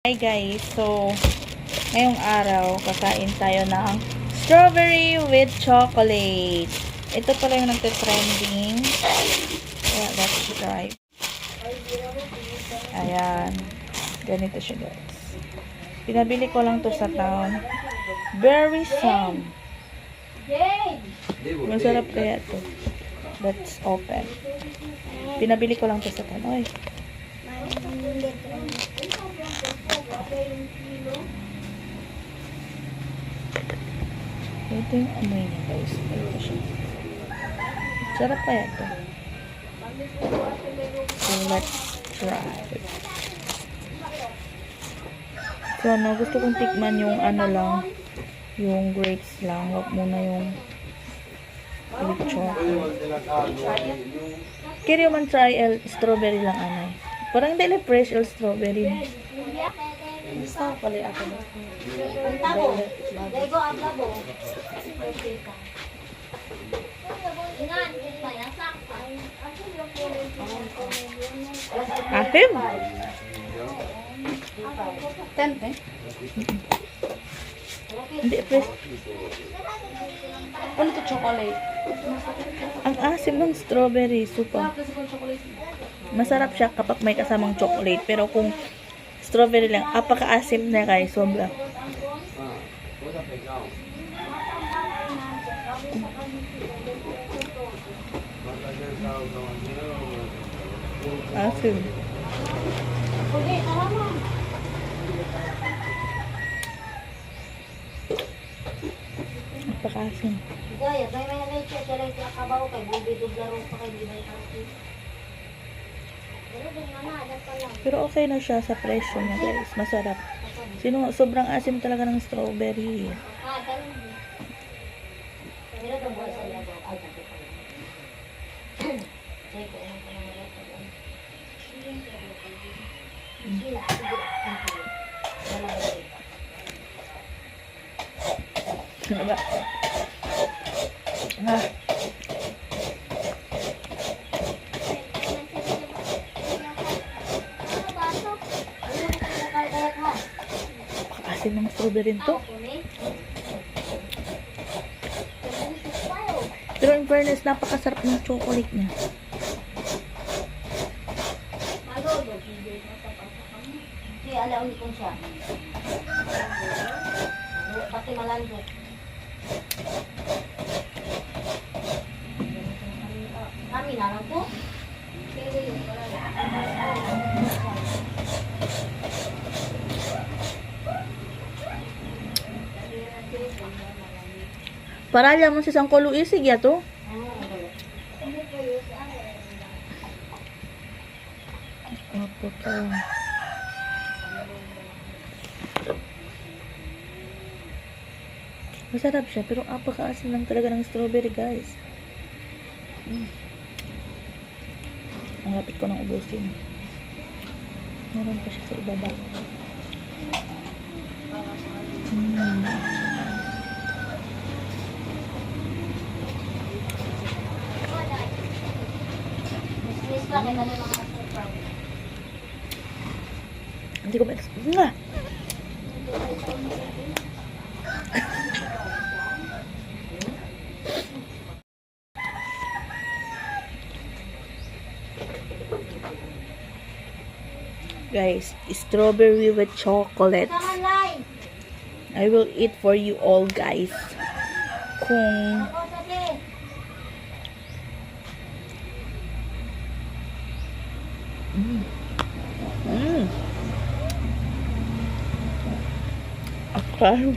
Hi guys, so ngayong araw kakain tayo ng strawberry with chocolate. Ito pala yung nagte-trending. Yeah, let's try. Ayan, ganito siya guys. Pinabili ko lang to sa town. Very some. Masarap kaya to. Let's open. Pinabili ko lang to sa town. Oy. Ito yung amoy niya guys. Ito siya. Sarap kaya ito. So let's try. So gusto kong tikman yung ano lang, yung grapes lang. Huwag muna yung with chocolate. Kaya man try strawberry lang anay. Parang hindi fresh strawberry. Gusto ko pala ako na. Asim? Tente? Hindi fresh. Ano to chocolate? Ang asim ng strawberry. Super. Masarap siya kapag may kasamang chocolate. Pero kung strawberry lang, apaka-asim na guys. Sobra. Asim. Apaka-asim. Pero okay na siya sa presyo niya guys. Masarap. Sobrang asim talaga ng strawberry. Ano ba? Asim ng strawberry to. Pero in fairness, napakasarap ng chocolate niya. Pati malando. Kami na lang po. Para alam mo si Sangkolo isig ya to. Apa ka? Masarap siya, pero apaka-asim lang talaga ng strawberry, guys. Ang lapit ko nang ubusin. Meron pa siya sa ibaba. Hindi ko ma-explain. Guys, strawberry with chocolate. I will eat for you all, guys. Kung okay.